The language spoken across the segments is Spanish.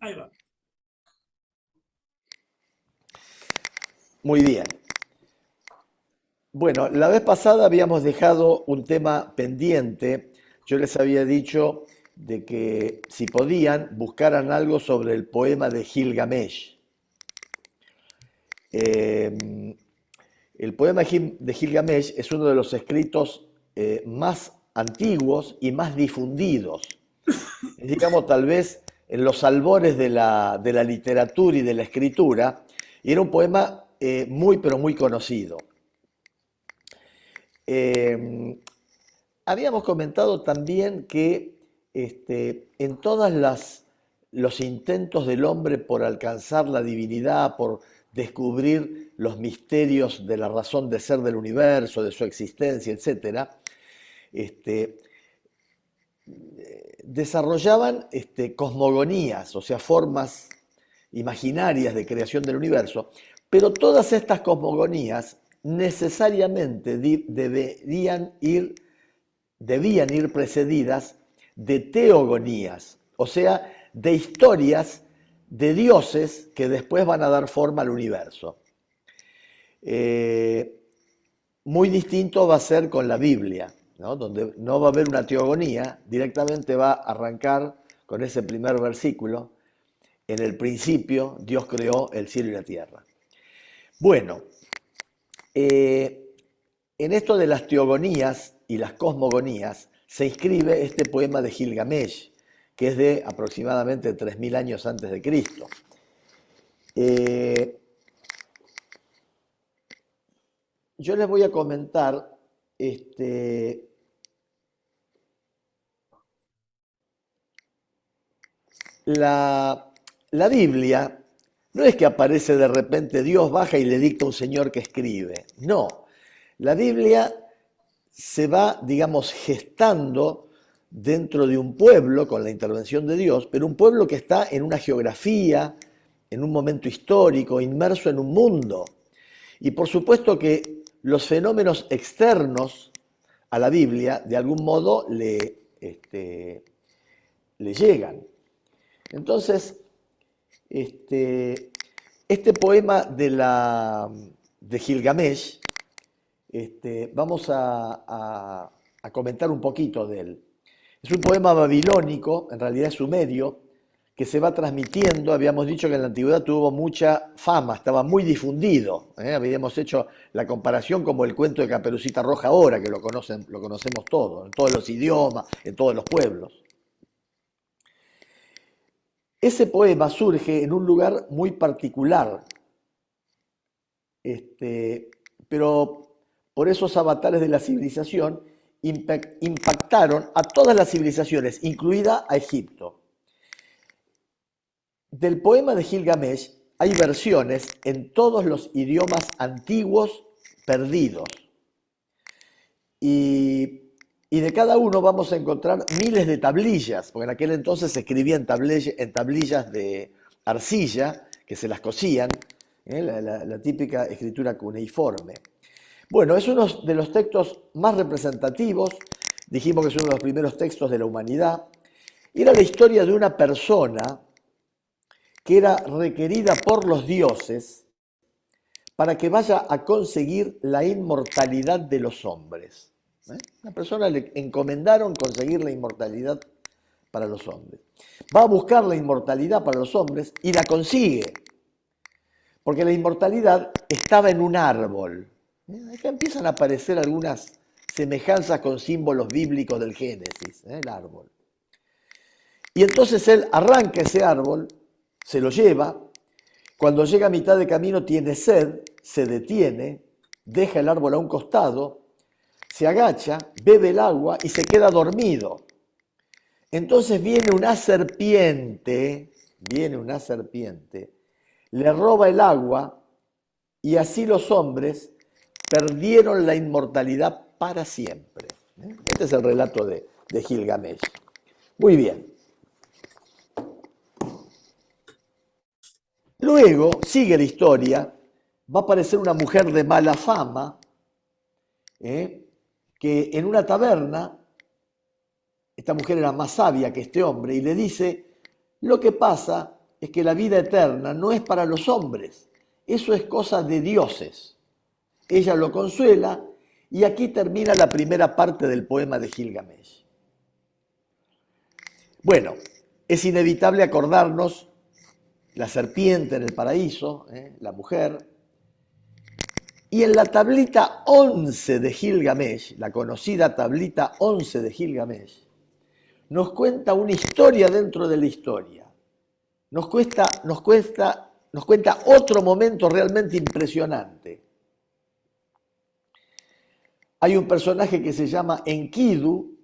Ahí va. Muy bien. Bueno, la vez pasada habíamos dejado un tema pendiente. Yo les había dicho de que si podían, buscaran algo sobre el poema de Gilgamesh. Eh, el poema de Gilgamesh es uno de los escritos más antiguos y más difundidos. Es, digamos, tal vez en los albores de la literatura y de la escritura, y era un poema muy, pero muy conocido. Eh, Habíamos comentado también que en todas los intentos del hombre por alcanzar la divinidad, por descubrir los misterios de la razón de ser del universo, de su existencia, etcétera, este, desarrollaban cosmogonías, o sea, formas imaginarias de creación del universo, pero todas estas cosmogonías necesariamente debían ir precedidas de teogonías, o sea, de historias de dioses que después van a dar forma al universo. Eh, Muy distinto va a ser con la Biblia, ¿no? Donde no va a haber una teogonía, directamente va a arrancar con ese primer versículo: en el principio Dios creó el cielo y la tierra. Bueno, eh, en esto de las teogonías y las cosmogonías se inscribe este poema de Gilgamesh, que es de aproximadamente 3000 años antes de Cristo. Eh, yo les voy a comentar este, la Biblia. No es que aparece de repente Dios baja y le dicta a un señor que escribe. No, la Biblia se va, digamos, gestando dentro de un pueblo con la intervención de Dios, pero un pueblo que está en una geografía, en un momento histórico, inmerso en un mundo. Y por supuesto que los fenómenos externos a la Biblia de algún modo le llegan. Entonces, este poema de Gilgamesh, vamos a comentar un poquito de él. Es un poema babilónico, en realidad es sumerio, que se va transmitiendo. Habíamos dicho que en la antigüedad tuvo mucha fama, estaba muy difundido. Habíamos hecho la comparación como el cuento de Caperucita Roja ahora, que lo conocemos todos, en todos los idiomas, en todos los pueblos. Ese poema surge en un lugar muy particular, pero por esos avatares de la civilización impactaron a todas las civilizaciones, incluida a Egipto. Del poema de Gilgamesh hay versiones en todos los idiomas antiguos perdidos. Y de cada uno vamos a encontrar miles de tablillas, porque en aquel entonces se escribía en tablillas de arcilla, que se las cosían, la típica escritura cuneiforme. Bueno, es uno de los textos más representativos. Dijimos que es uno de los primeros textos de la humanidad. Era la historia de una persona que era requerida por los dioses para que vaya a conseguir la inmortalidad de los hombres. Una persona le encomendaron conseguir la inmortalidad para los hombres. Va a buscar la inmortalidad para los hombres y la consigue, porque la inmortalidad estaba en un árbol. Acá empiezan a aparecer algunas semejanzas con símbolos bíblicos del Génesis, el árbol. Y entonces él arranca ese árbol, se lo lleva. Cuando llega a mitad de camino tiene sed, se detiene, deja el árbol a un costado, se agacha, bebe el agua y se queda dormido. Entonces viene una serpiente, le roba el agua y así los hombres perdieron la inmortalidad para siempre. Este es el relato de Gilgamesh. Muy bien. Luego, sigue la historia, va a aparecer una mujer de mala fama, que en una taberna, esta mujer era más sabia que este hombre, y le dice: lo que pasa es que la vida eterna no es para los hombres, eso es cosa de dioses. Ella lo consuela y aquí termina la primera parte del poema de Gilgamesh. Bueno, es inevitable acordarnos la serpiente en el paraíso, la mujer, y en la tablita 11 de Gilgamesh, la conocida tablita 11 de Gilgamesh, nos cuenta una historia dentro de la historia. Nos cuenta otro momento realmente impresionante. Hay un personaje que se llama Enkidu,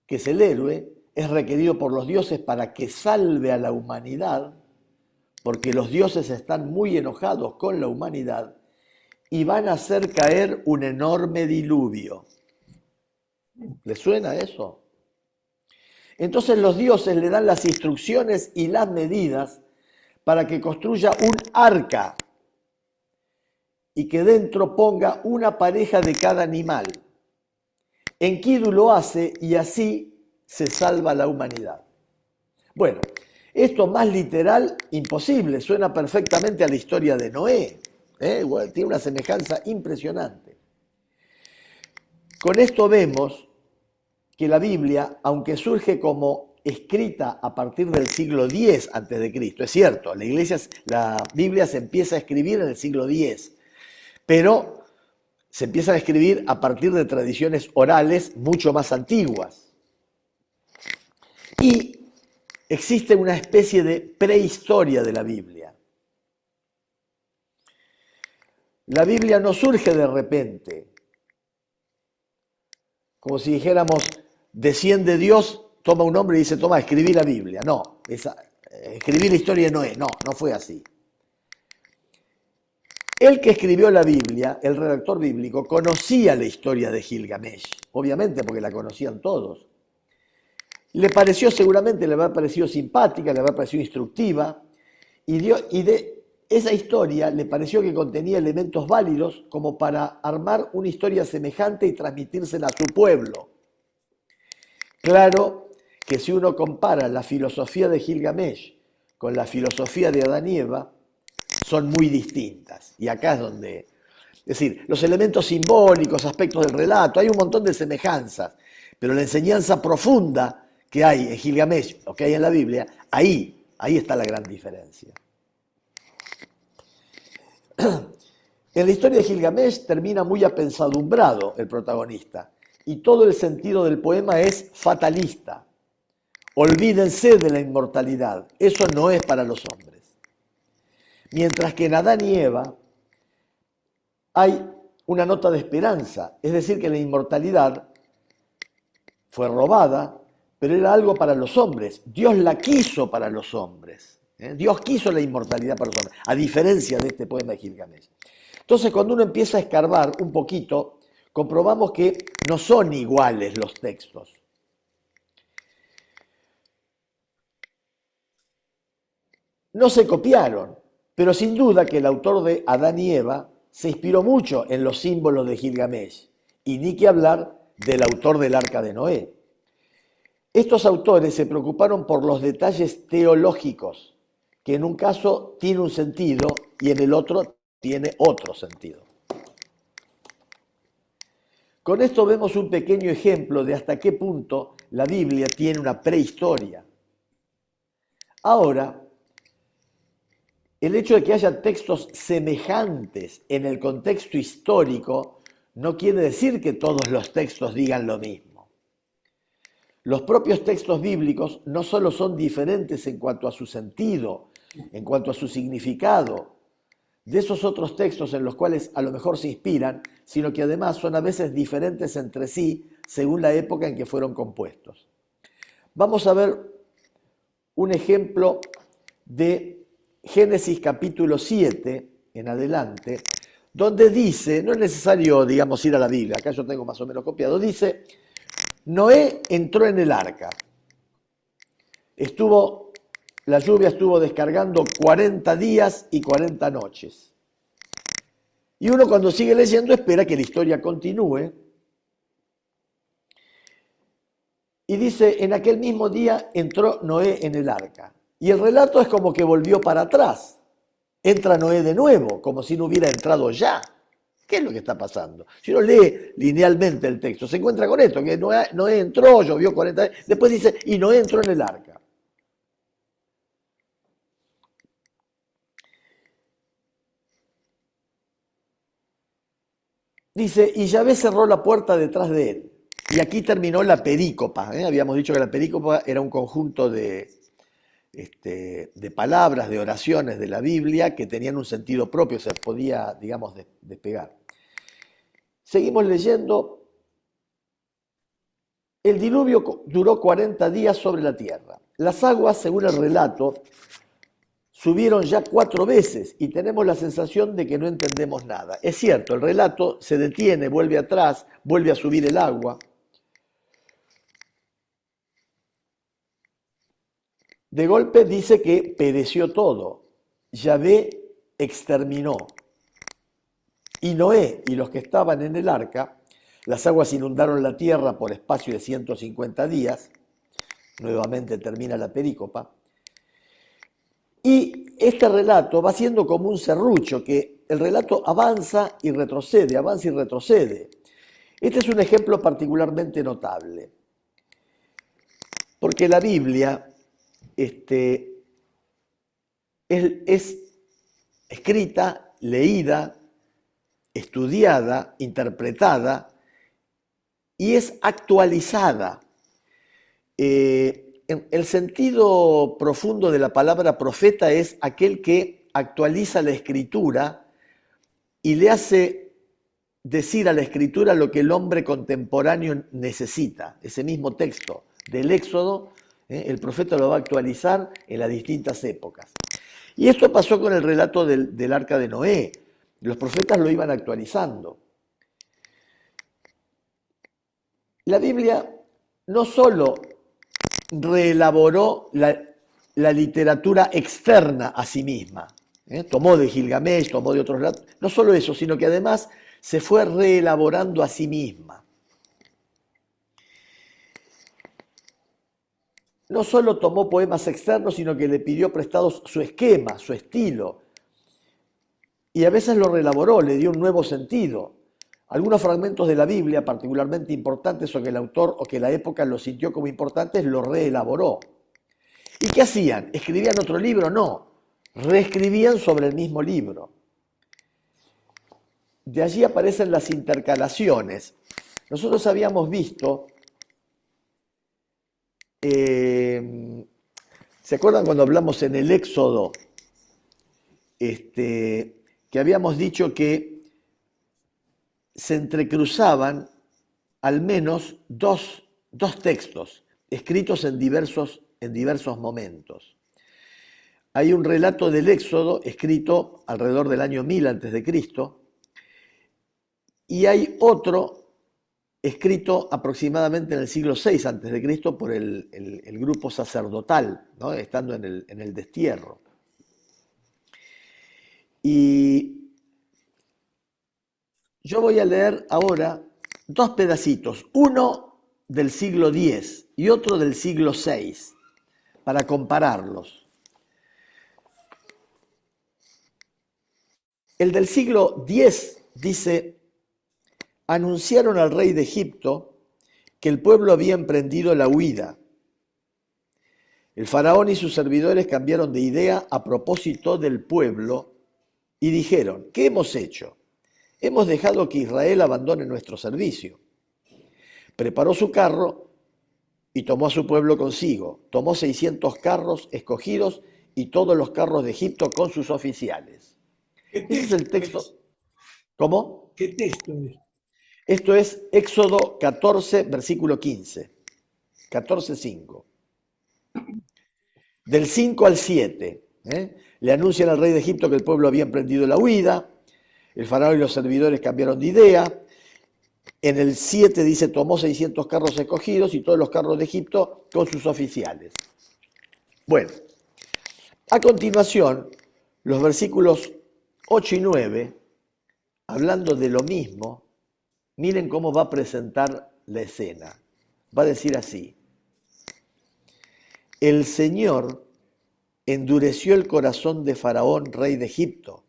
que es el héroe, es requerido por los dioses para que salve a la humanidad, porque los dioses están muy enojados con la humanidad y van a hacer caer un enorme diluvio. ¿Les suena eso? Entonces los dioses le dan las instrucciones y las medidas para que construya un arca y que dentro ponga una pareja de cada animal. Enkidu lo hace y así se salva la humanidad. Bueno, esto más literal, imposible, suena perfectamente a la historia de Noé. Tiene una semejanza impresionante. Con esto vemos que la Biblia, aunque surge como escrita a partir del siglo X a.C., es cierto, la Biblia se empieza a escribir en el siglo X, pero se empieza a escribir a partir de tradiciones orales mucho más antiguas. Y existe una especie de prehistoria de la Biblia. La Biblia no surge de repente, como si dijéramos, desciende Dios, toma un hombre y dice, toma, escribí la Biblia. No, escribí la historia de Noé. No fue así. El que escribió la Biblia, el redactor bíblico, conocía la historia de Gilgamesh, obviamente porque la conocían todos. Seguramente le habrá parecido simpática, le habrá parecido instructiva, y de esa historia le pareció que contenía elementos válidos como para armar una historia semejante y transmitírsela a su pueblo. Claro que si uno compara la filosofía de Gilgamesh con la filosofía de Adán y Eva, son muy distintas. Y acá es donde... Es decir, los elementos simbólicos, aspectos del relato, hay un montón de semejanzas, pero la enseñanza profunda que hay en Gilgamesh o que hay en la Biblia, ahí está la gran diferencia. En la historia de Gilgamesh termina muy apesadumbrado el protagonista y todo el sentido del poema es fatalista. Olvídense de la inmortalidad, eso no es para los hombres. Mientras que en Adán y Eva hay una nota de esperanza, es decir, que la inmortalidad fue robada, pero era algo para los hombres. Dios la quiso para los hombres. Dios quiso la inmortalidad para los hombres, a diferencia de este poema de Gilgamesh. Entonces, cuando uno empieza a escarbar un poquito, comprobamos que no son iguales los textos. No se copiaron, pero sin duda que el autor de Adán y Eva se inspiró mucho en los símbolos de Gilgamesh, y ni que hablar del autor del Arca de Noé. Estos autores se preocuparon por los detalles teológicos, que en un caso tiene un sentido y en el otro tiene otro sentido. Con esto vemos un pequeño ejemplo de hasta qué punto la Biblia tiene una prehistoria. Ahora, el hecho de que haya textos semejantes en el contexto histórico no quiere decir que todos los textos digan lo mismo. Los propios textos bíblicos no solo son diferentes en cuanto a su sentido, en cuanto a su significado, de esos otros textos en los cuales a lo mejor se inspiran, sino que además son a veces diferentes entre sí según la época en que fueron compuestos. Vamos a ver un ejemplo de Génesis capítulo 7 en adelante, donde dice, no es necesario, digamos, ir a la Biblia, acá yo tengo más o menos copiado, dice, Noé entró en el arca, la lluvia estuvo descargando 40 días y 40 noches. Y uno cuando sigue leyendo espera que la historia continúe. Y dice, en aquel mismo día entró Noé en el arca. Y el relato es como que volvió para atrás. Entra Noé de nuevo, como si no hubiera entrado ya. ¿Qué es lo que está pasando? Si uno lee linealmente el texto, se encuentra con esto, que Noé entró, llovió 40 años, después dice, y Noé entró en el arca. Dice, y Yahvé cerró la puerta detrás de él. Y aquí terminó la perícopa. Habíamos dicho que la perícopa era un conjunto de palabras, de oraciones de la Biblia que tenían un sentido propio, se podía, digamos, despegar. Seguimos leyendo. El diluvio duró 40 días sobre la tierra. Las aguas, según el relato, subieron ya 4 veces y tenemos la sensación de que no entendemos nada. Es cierto, el relato se detiene, vuelve atrás, vuelve a subir el agua. De golpe dice que pereció todo. Yahvé exterminó. Y Noé y los que estaban en el arca, las aguas inundaron la tierra por espacio de 150 días. Nuevamente termina la perícopa. Y este relato va siendo como un serrucho, que el relato avanza y retrocede, avanza y retrocede. Este es un ejemplo particularmente notable, porque la Biblia es escrita, leída, estudiada, interpretada y es actualizada. El sentido profundo de la palabra profeta es aquel que actualiza la escritura y le hace decir a la escritura lo que el hombre contemporáneo necesita. Ese mismo texto del Éxodo, el profeta lo va a actualizar en las distintas épocas. Y esto pasó con el relato del arca de Noé. Los profetas lo iban actualizando. La Biblia no solo reelaboró la literatura externa a sí misma, tomó de Gilgamesh, tomó de otros relatos, no solo eso, sino que además se fue reelaborando a sí misma. No solo tomó poemas externos, sino que le pidió prestados su esquema, su estilo, y a veces lo reelaboró, le dio un nuevo sentido. Algunos fragmentos de la Biblia, particularmente importantes o que el autor o que la época lo sintió como importantes, lo reelaboró. ¿Y qué hacían? ¿Escribían otro libro? No, reescribían sobre el mismo libro. De allí aparecen las intercalaciones. Nosotros habíamos visto, ¿se acuerdan cuando hablamos en el Éxodo? Que habíamos dicho que se entrecruzaban al menos dos textos escritos en diversos momentos. Hay un relato del Éxodo escrito alrededor del año 1000 a.C. y hay otro escrito aproximadamente en el siglo VI a.C. por el grupo sacerdotal, ¿no? Estando en el destierro. Y yo voy a leer ahora 2 pedacitos, uno del siglo X y otro del siglo VI, para compararlos. El del siglo X dice: anunciaron al rey de Egipto que el pueblo había emprendido la huida. El faraón y sus servidores cambiaron de idea a propósito del pueblo y dijeron: ¿qué hemos hecho? Hemos dejado que Israel abandone nuestro servicio. Preparó su carro y tomó a su pueblo consigo. Tomó 600 carros escogidos y todos los carros de Egipto con sus oficiales. Ese es el texto. ¿Cómo? ¿Qué texto es? Esto es Éxodo 14, versículo 15. 14:5. Del 5 al 7. Le anuncian al rey de Egipto que el pueblo había emprendido la huida. El faraón y los servidores cambiaron de idea. En el 7 dice: tomó 600 carros escogidos y todos los carros de Egipto con sus oficiales. Bueno, a continuación, los versículos 8 y 9, hablando de lo mismo, miren cómo va a presentar la escena. Va a decir así: el Señor endureció el corazón de Faraón, rey de Egipto,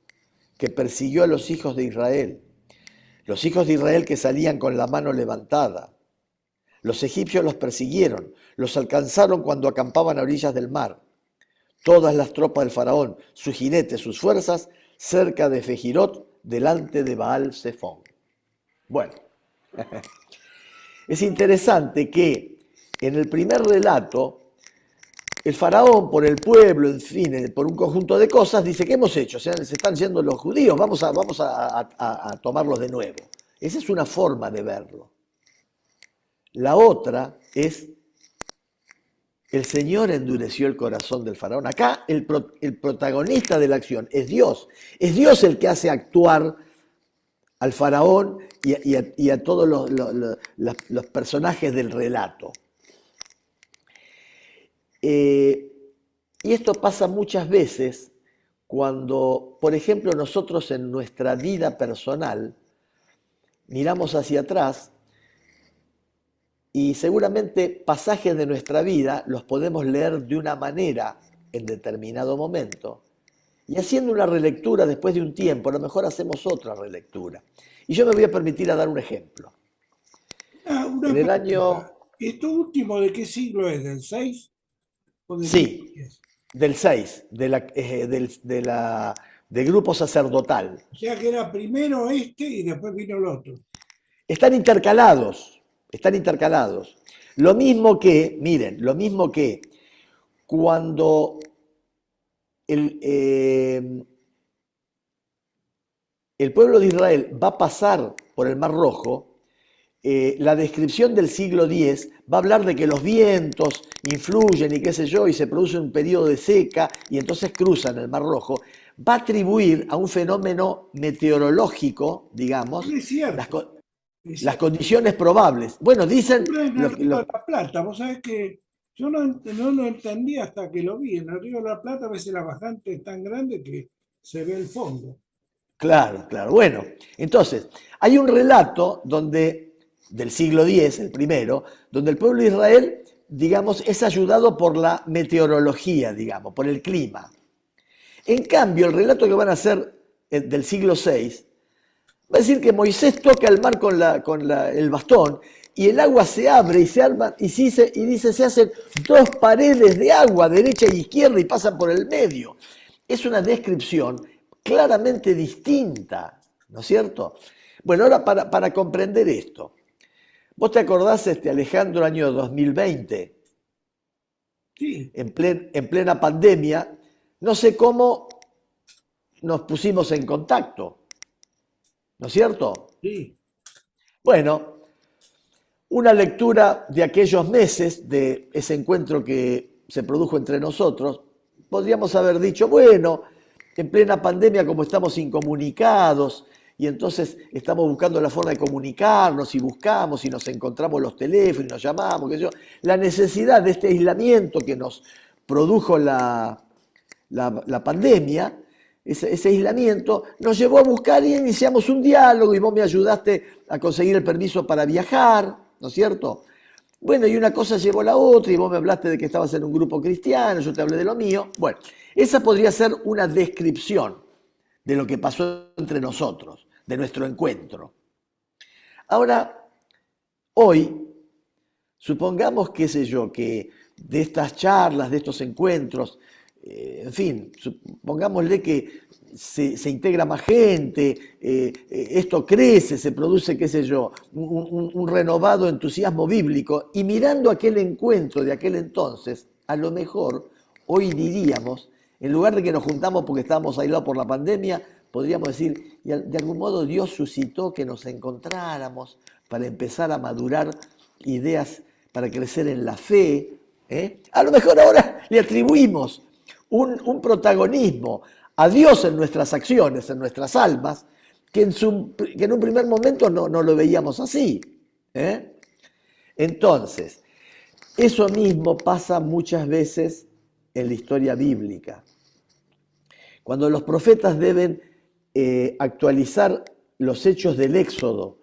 que persiguió a los hijos de Israel. Los hijos de Israel que salían con la mano levantada. Los egipcios los persiguieron, los alcanzaron cuando acampaban a orillas del mar. Todas las tropas del faraón, sus jinetes, sus fuerzas, cerca de Fejirot, delante de Baal Zephón. Bueno, es interesante que en el primer relato, el faraón, por el pueblo, en fin, por un conjunto de cosas, dice, ¿qué hemos hecho? O sea, se están yendo los judíos, vamos a tomarlos de nuevo. Esa es una forma de verlo. La otra es, el Señor endureció el corazón del faraón. Acá el protagonista de la acción es Dios. Es Dios el que hace actuar al faraón y a todos los personajes del relato. Y esto pasa muchas veces cuando, por ejemplo, nosotros en nuestra vida personal miramos hacia atrás y seguramente pasajes de nuestra vida los podemos leer de una manera en determinado momento y haciendo una relectura después de un tiempo, a lo mejor hacemos otra relectura. Y yo me voy a permitir a dar un ejemplo. Una En el año, pregunta. ¿Esto último de qué siglo es? ¿Del 6 o del sí, 10? del 6, del grupo sacerdotal. O sea que era primero este y después vino el otro. Están intercalados, están intercalados. Lo mismo que, miren, lo mismo que cuando el pueblo de Israel va a pasar por el Mar Rojo, la descripción del siglo X va a hablar de que los vientos influyen y qué sé yo, y se produce un periodo de seca y entonces cruzan el Mar Rojo. Va a atribuir a un fenómeno meteorológico, digamos, No es cierto. Es las cierto. condiciones probables. Bueno, dicen Ocurre en el los, Río los- de la Plata. Vos sabés que yo no lo entendí hasta que lo vi. En el Río de la Plata a veces la bajante es tan grande que se ve el fondo. Claro, claro. Bueno, entonces, hay un relato del siglo X, el primero, donde el pueblo de Israel, digamos, es ayudado por la meteorología, digamos, por el clima. En cambio, el relato que van a hacer del siglo VI va a decir que Moisés toca el mar con el bastón y el agua se abre y se arma y dice se hacen dos paredes de agua, derecha e izquierda, y pasan por el medio. Es una descripción claramente distinta, ¿no es cierto? Bueno, ahora para comprender esto, ¿vos te acordás, Alejandro, año 2020, Sí, en plena pandemia? No sé cómo nos pusimos en contacto, ¿no es cierto? sí. Bueno, una lectura de aquellos meses, de ese encuentro que se produjo entre nosotros, podríamos haber dicho, bueno, en plena pandemia como estamos incomunicados y entonces estamos buscando la forma de comunicarnos y buscamos y nos encontramos los teléfonos y nos llamamos, qué sé yo, la necesidad de este aislamiento que nos produjo la pandemia, ese aislamiento, nos llevó a buscar y iniciamos un diálogo y vos me ayudaste a conseguir el permiso para viajar, ¿no es cierto? Bueno, y una cosa llevó a la otra y vos me hablaste de que estabas en un grupo cristiano, yo te hablé de lo mío. Bueno, esa podría ser una descripción de lo que pasó entre nosotros, de nuestro encuentro. Ahora, hoy, supongamos, qué sé yo, que de estas charlas, de estos encuentros, en fin, pongámosle que se integra más gente, esto crece, se produce, qué sé yo, un renovado entusiasmo bíblico, y mirando aquel encuentro de aquel entonces, a lo mejor hoy diríamos, en lugar de que nos juntamos porque estábamos aislados por la pandemia, podríamos decir, de algún modo Dios suscitó que nos encontráramos para empezar a madurar ideas, para crecer en la fe. A lo mejor ahora le atribuimos un protagonismo a Dios en nuestras acciones, en nuestras almas, que en un primer momento no lo veíamos así. Entonces, eso mismo pasa muchas veces en la historia bíblica. Cuando los profetas deben actualizar los hechos del Éxodo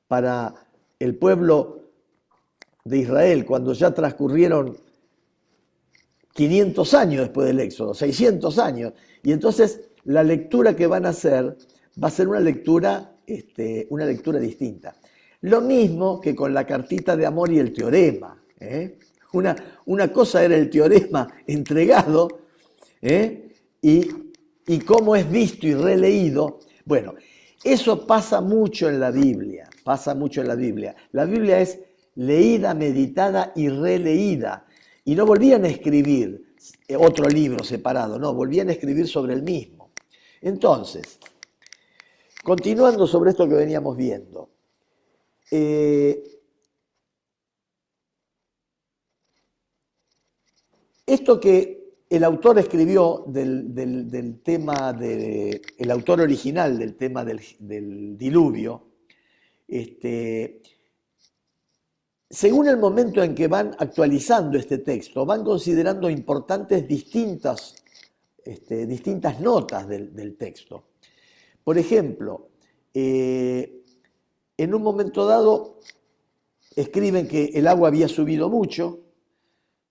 para el pueblo de Israel, cuando ya transcurrieron 500 años después del Éxodo, 600 años. Y entonces la lectura que van a hacer va a ser una lectura distinta. Lo mismo que con la cartita de amor y el teorema. Una cosa era el teorema entregado, y cómo es visto y releído. Bueno, eso pasa mucho en la Biblia, pasa mucho en la Biblia. La Biblia es leída, meditada y releída. Y no volvían a escribir otro libro separado, no, volvían a escribir sobre el mismo. Entonces, continuando sobre esto que veníamos viendo, esto que el autor escribió del tema, el autor original del tema del diluvio, según el momento en que van actualizando este texto, van considerando importantes distintas notas del texto. Por ejemplo, en un momento dado escriben que el agua había subido mucho.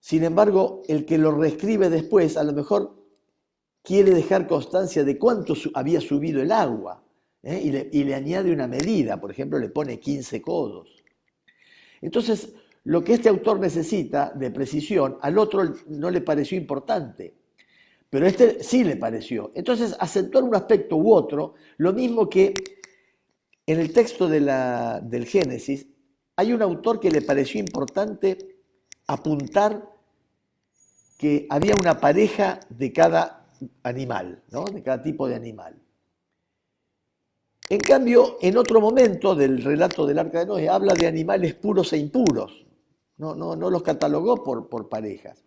Sin embargo, el que lo reescribe después a lo mejor quiere dejar constancia de cuánto había subido el agua, y le añade una medida, por ejemplo, le pone 15 codos. Entonces, lo que este autor necesita de precisión, al otro no le pareció importante, pero a este sí le pareció. Entonces, acentuar un aspecto u otro, lo mismo que en el texto del Génesis, hay un autor que le pareció importante apuntar que había una pareja de cada animal, ¿no? De cada tipo de animal. En cambio, en otro momento del relato del Arca de Noé, habla de animales puros e impuros. No los catalogó por parejas.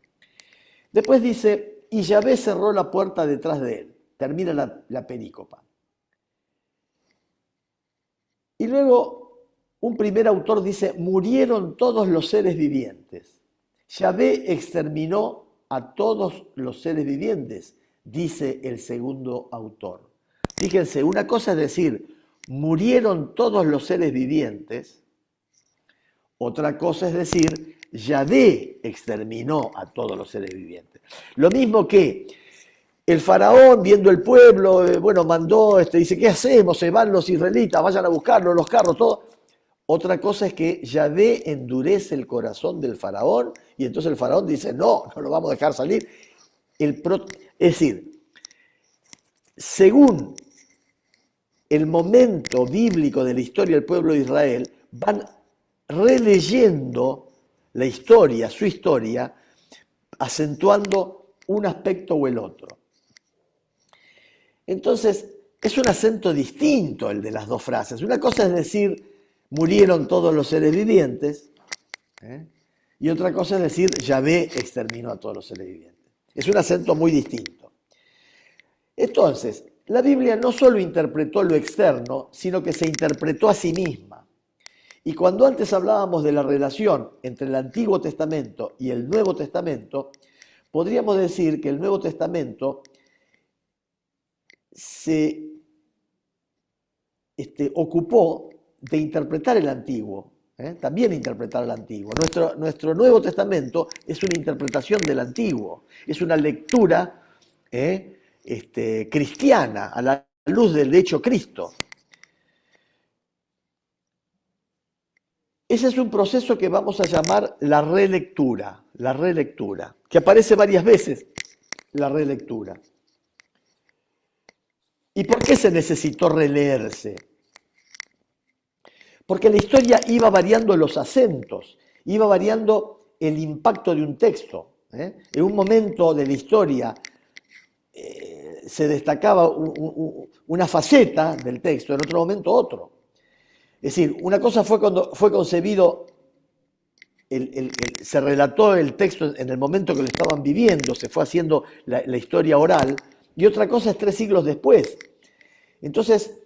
Después dice, y Yahvé cerró la puerta detrás de él. Termina la perícopa. Y luego un primer autor dice, murieron todos los seres vivientes. Yahvé exterminó a todos los seres vivientes, dice el segundo autor. Fíjense, una cosa es decir, murieron todos los seres vivientes, otra cosa es decir, Yahvé exterminó a todos los seres vivientes. Lo mismo que el faraón, viendo el pueblo, mandó, dice, ¿qué hacemos? Se van los israelitas, vayan a buscarlos, los carros, todo. Otra cosa es que Yahvé endurece el corazón del faraón y entonces el faraón dice, no lo vamos a dejar salir. Es decir, según el momento bíblico de la historia del pueblo de Israel, van releyendo la historia, su historia, acentuando un aspecto o el otro. Entonces, es un acento distinto el de las dos frases. Una cosa es decir, murieron todos los seres vivientes, y otra cosa es decir, Yahvé exterminó a todos los seres vivientes. Es un acento muy distinto. Entonces, la Biblia no solo interpretó lo externo, sino que se interpretó a sí misma. Y cuando antes hablábamos de la relación entre el Antiguo Testamento y el Nuevo Testamento, podríamos decir que el Nuevo Testamento se ocupó de interpretar el Antiguo, también interpretar el Antiguo. Nuestro Nuevo Testamento es una interpretación del Antiguo, es una lectura cristiana, a la luz del hecho Cristo. Ese es un proceso que vamos a llamar la relectura, que aparece varias veces, la relectura. ¿Y por qué se necesitó releerse? Porque la historia iba variando los acentos, iba variando el impacto de un texto. En un momento de la historia se destacaba una faceta del texto, en otro momento otro. Es decir, una cosa fue cuando fue concebido, se relató el texto en el momento que lo estaban viviendo, se fue haciendo la historia oral, y otra cosa es 3 siglos después. Entonces,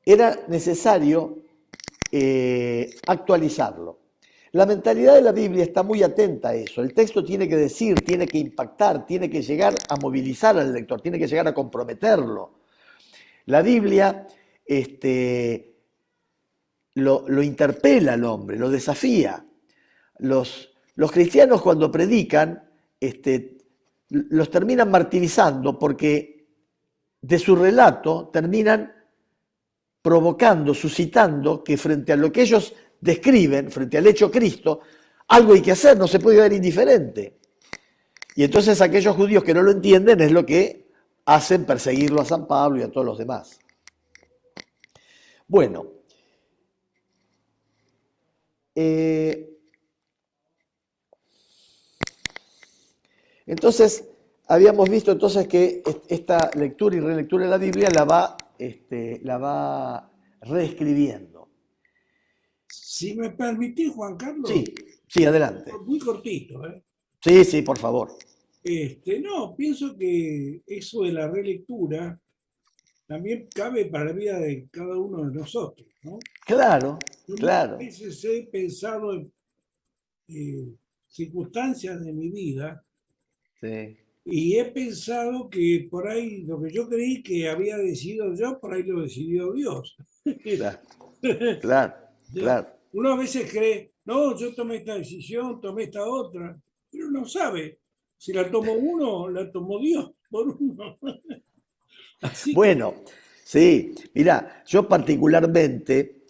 era necesario actualizarlo. La mentalidad de la Biblia está muy atenta a eso. El texto tiene que decir, tiene que impactar, tiene que llegar a movilizar al lector, tiene que llegar a comprometerlo. La Biblia lo interpela al hombre, lo desafía. Los cristianos cuando predican los terminan martirizando porque de su relato terminan provocando, suscitando que frente a lo que ellos describen, frente al hecho Cristo, algo hay que hacer, no se puede quedar indiferente. Y entonces aquellos judíos que no lo entienden es lo que hacen perseguirlo a San Pablo y a todos los demás. Bueno, entonces habíamos visto entonces que esta lectura y relectura de la Biblia la va reescribiendo. Si me permitís, Juan Carlos, Sí, sí, adelante. muy cortito, ¿eh? Sí, sí, por favor. No, pienso que eso de la relectura también cabe para la vida de cada uno de nosotros, ¿no? Claro, Yo muchas claro. veces he pensado en circunstancias de mi vida Sí, y he pensado que por ahí lo que yo creí que había decidido yo, por ahí lo decidió Dios. claro, claro, Ya. claro. Uno a veces cree, no, yo tomé esta decisión, tomé esta otra, pero no sabe si la tomó uno, la tomó Dios por uno. Así que, Bueno, sí, mira, yo particularmente,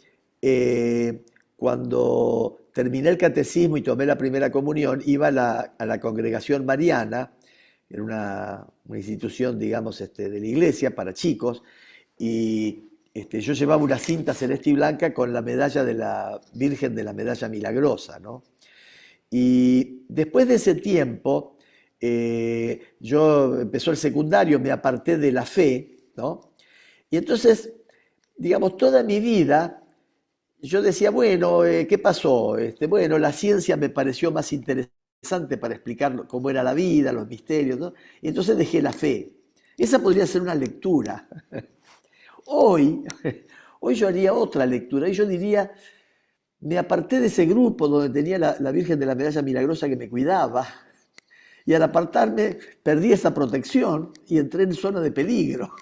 cuando terminé el catecismo y tomé la primera comunión, iba a la congregación mariana, era una institución, digamos, de la iglesia para chicos, y yo llevaba una cinta celeste y blanca con la medalla de la Virgen de la Medalla Milagrosa, ¿no? Y después de ese tiempo, yo empezó el secundario, me aparté de la fe, ¿no? Y entonces, digamos, toda mi vida yo decía, bueno, ¿qué pasó? Bueno, la ciencia me pareció más interesante para explicar cómo era la vida, los misterios, ¿no? Y entonces dejé la fe. Esa podría ser una lectura. Hoy, hoy yo haría otra lectura y yo diría, me aparté de ese grupo donde tenía la Virgen de la Medalla Milagrosa que me cuidaba, y al apartarme perdí esa protección y entré en zona de peligro.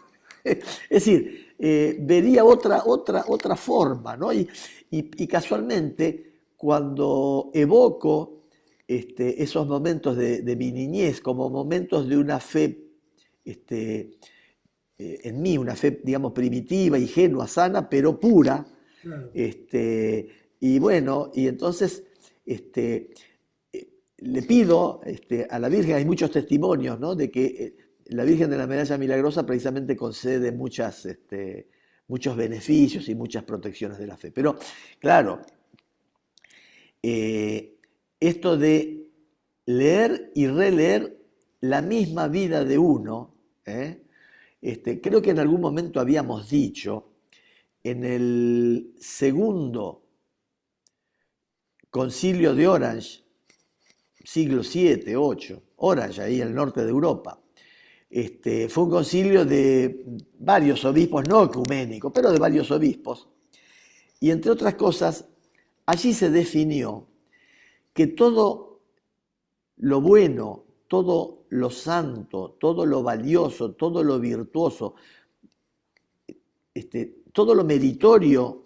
Es decir, vería otra forma, ¿no? Y casualmente, cuando evoco esos momentos de mi niñez como momentos de una fe en mí, una fe, digamos, primitiva, ingenua, sana, pero pura, claro, y bueno, y entonces le pido a la Virgen, hay muchos testimonios, ¿no? De que la Virgen de la Medalla Milagrosa precisamente concede muchos beneficios y muchas protecciones de la fe. Pero claro, eh, esto de leer y releer la misma vida de uno, ¿eh? Creo que en algún momento habíamos dicho, en el segundo concilio de Orange, siglo VII, VIII, Orange, ahí en el norte de Europa. Fue un concilio de varios obispos, no ecuménicos, pero de varios obispos. Y entre otras cosas, allí se definió que todo lo bueno, todo lo santo, todo lo valioso, todo lo virtuoso, todo lo meritorio,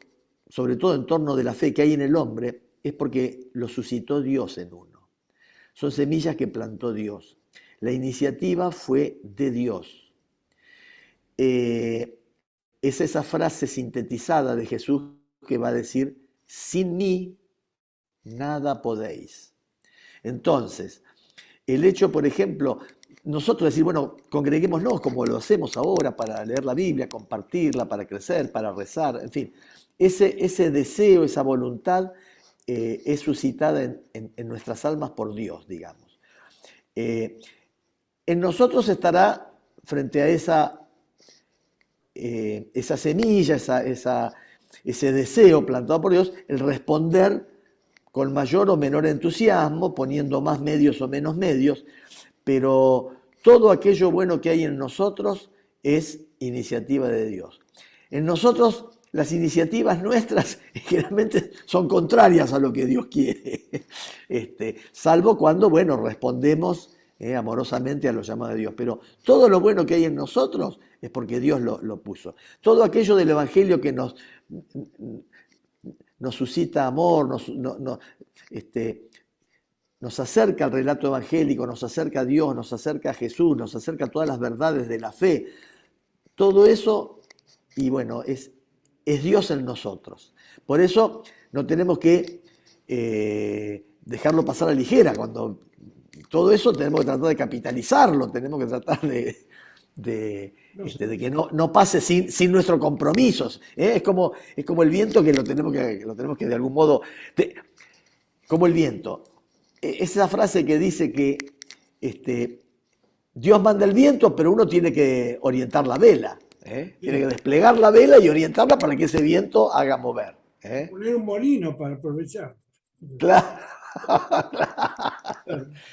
sobre todo en torno de la fe que hay en el hombre, es porque lo suscitó Dios en uno. Son semillas que plantó Dios. La iniciativa fue de Dios. Es esa frase sintetizada de Jesús que va a decir, sin mí nada podéis. Entonces, el hecho, por ejemplo, nosotros decir, bueno, congreguémonos como lo hacemos ahora para leer la Biblia, compartirla, para crecer, para rezar, en fin, ese deseo, esa voluntad es suscitada en nuestras almas por Dios, digamos. En nosotros estará, frente a esa semilla, ese deseo plantado por Dios, el responder con mayor o menor entusiasmo, poniendo más medios o menos medios, pero todo aquello bueno que hay en nosotros es iniciativa de Dios. En nosotros las iniciativas nuestras generalmente son contrarias a lo que Dios quiere, salvo cuando, bueno, respondemos amorosamente a los llamados de Dios. Pero todo lo bueno que hay en nosotros es porque Dios lo puso. Todo aquello del Evangelio que nos suscita amor, nos acerca al relato evangélico, nos acerca a Dios, nos acerca a Jesús, nos acerca a todas las verdades de la fe. Todo eso, y bueno, es Dios en nosotros. Por eso no tenemos que dejarlo pasar a la ligera. Cuando todo eso tenemos que tratar de capitalizarlo, tenemos que tratar de que no pase sin nuestros compromisos. Es como el viento que lo tenemos que de algún modo, como el viento. Esa frase que dice que Dios manda el viento, pero uno tiene que orientar la vela. Tiene que desplegar la vela y orientarla para que ese viento haga mover. Poner un molino para aprovechar. Claro,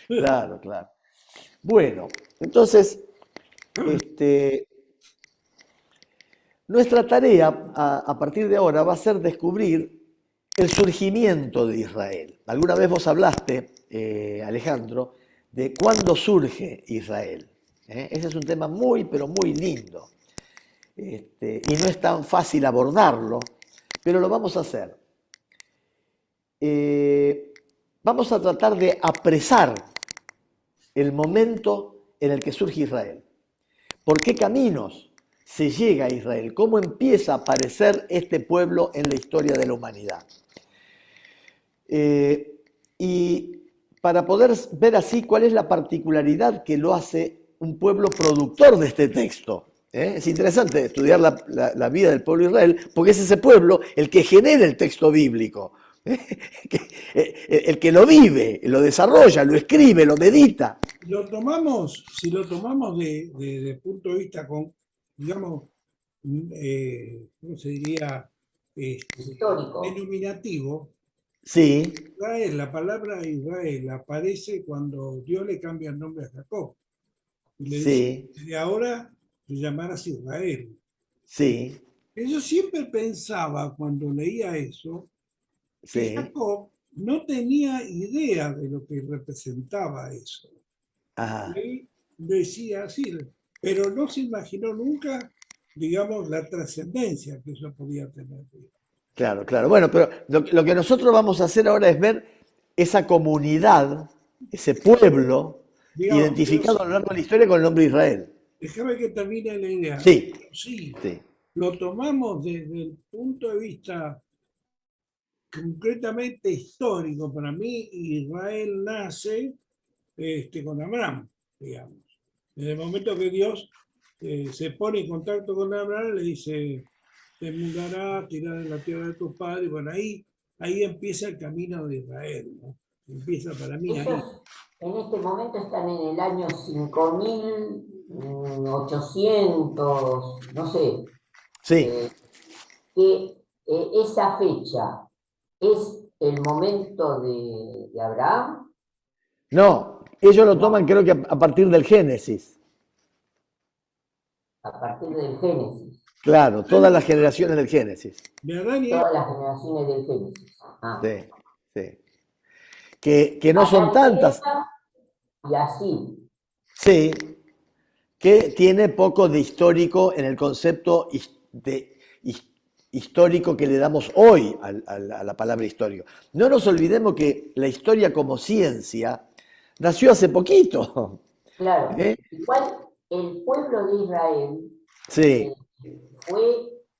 claro, claro. Bueno, entonces, nuestra tarea a partir de ahora va a ser descubrir el surgimiento de Israel. Alguna vez vos hablaste, Alejandro, de cuándo surge Israel. Ese es un tema muy, pero muy lindo. Y no es tan fácil abordarlo, pero lo vamos a hacer. Vamos a tratar de apresar el momento en el que surge Israel. ¿Por qué caminos se llega a Israel? ¿Cómo empieza a aparecer este pueblo en la historia de la humanidad? Y para poder ver así cuál es la particularidad que lo hace un pueblo productor de este texto. Es interesante estudiar la vida del pueblo de Israel, porque es ese pueblo el que genera el texto bíblico, el que lo vive, lo desarrolla, lo escribe, lo medita. Si lo tomamos de punto de vista digamos, ¿cómo se diría? Histórico. Denominativo. Sí. Israel, la palabra Israel aparece cuando Dios le cambia el nombre a Jacob. Y le dice, desde ahora te llamarás Israel. Sí. Yo siempre pensaba cuando leía eso, que Jacob no tenía idea de lo que representaba eso. Ajá. Y decía así, pero no se imaginó nunca, digamos, la trascendencia que eso podía tener. Claro, claro. Bueno, pero lo que nosotros vamos a hacer ahora es ver esa comunidad, ese pueblo, digamos, identificado a lo largo de la historia con el nombre de Israel. Déjame que termine la idea. Sí. Sí. Lo tomamos desde el punto de vista concretamente histórico. Para mí, Israel nace con Abraham, digamos. Desde el momento que Dios se pone en contacto con Abraham, le dice, te mudarás, tirarás de la tierra de tus padres. Bueno, ahí empieza el camino de Israel, ¿no? Empieza para mí ahí. En este momento están en el año 5800, no sé. Sí. Esa fecha es el momento de Abraham. No, ellos lo toman creo que a partir del Génesis. A partir del Génesis. Claro, todas las generaciones del Génesis. Todas las generaciones del Génesis. Sí, sí. Que no son tantas. Y así. Sí, que tiene poco de histórico en el concepto histórico que le damos hoy a la palabra histórico. No nos olvidemos que la historia como ciencia nació hace poquito. Claro. Igual el pueblo de Israel fue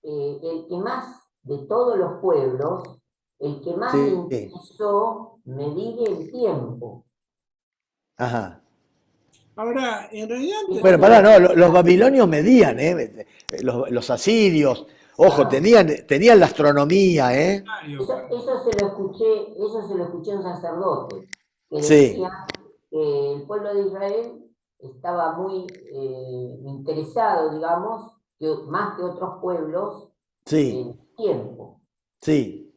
el que más, de todos los pueblos, el que más quiso medir el tiempo. Ajá. Ahora, en realidad... Bueno, pará, no, los babilonios medían, los asirios, ojo, tenían la astronomía, Eso se lo escuché a un sacerdote, que decía que el pueblo de Israel estaba muy interesado, digamos, más que otros pueblos, en el tiempo. Sí.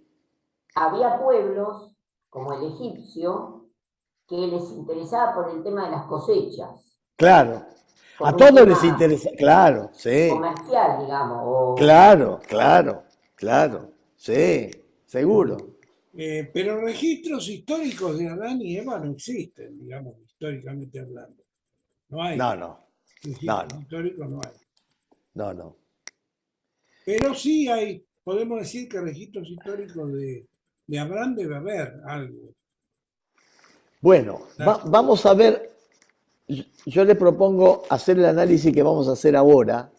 Había pueblos, como el egipcio, que les interesaba por el tema de las cosechas. Claro. A todos les interesa, claro, sí. Comercial, digamos. Claro, sí, seguro. Pero registros históricos de Adán y Eva no existen, digamos, históricamente hablando. No hay. No. Registros históricos no hay. No. Pero sí hay, podemos decir que registros históricos de Abraham debe haber algo. Bueno, vamos a ver, yo le propongo hacer el análisis que vamos a hacer ahora,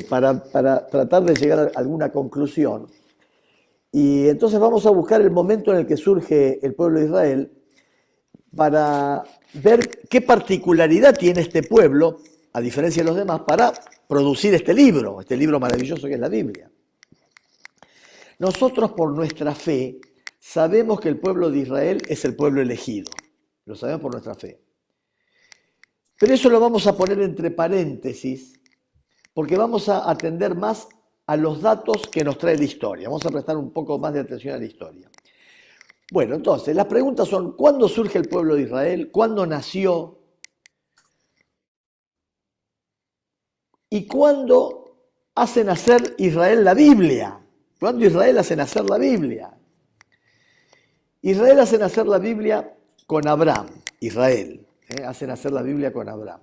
para tratar de llegar a alguna conclusión. Y entonces vamos a buscar el momento en el que surge el pueblo de Israel para ver qué particularidad tiene este pueblo, a diferencia de los demás, para producir este libro maravilloso que es la Biblia. Nosotros, por nuestra fe, sabemos que el pueblo de Israel es el pueblo elegido. Lo sabemos por nuestra fe. Pero eso lo vamos a poner entre paréntesis, porque vamos a atender más a los datos que nos trae la historia. Vamos a prestar un poco más de atención a la historia. Bueno, entonces, las preguntas son: ¿cuándo surge el pueblo de Israel? ¿Cuándo nació? ¿Y cuándo hace nacer Israel la Biblia? ¿Cuándo Israel hace nacer la Biblia? Israel hace nacer la Biblia con Abraham. Israel hace nacer la Biblia con Abraham.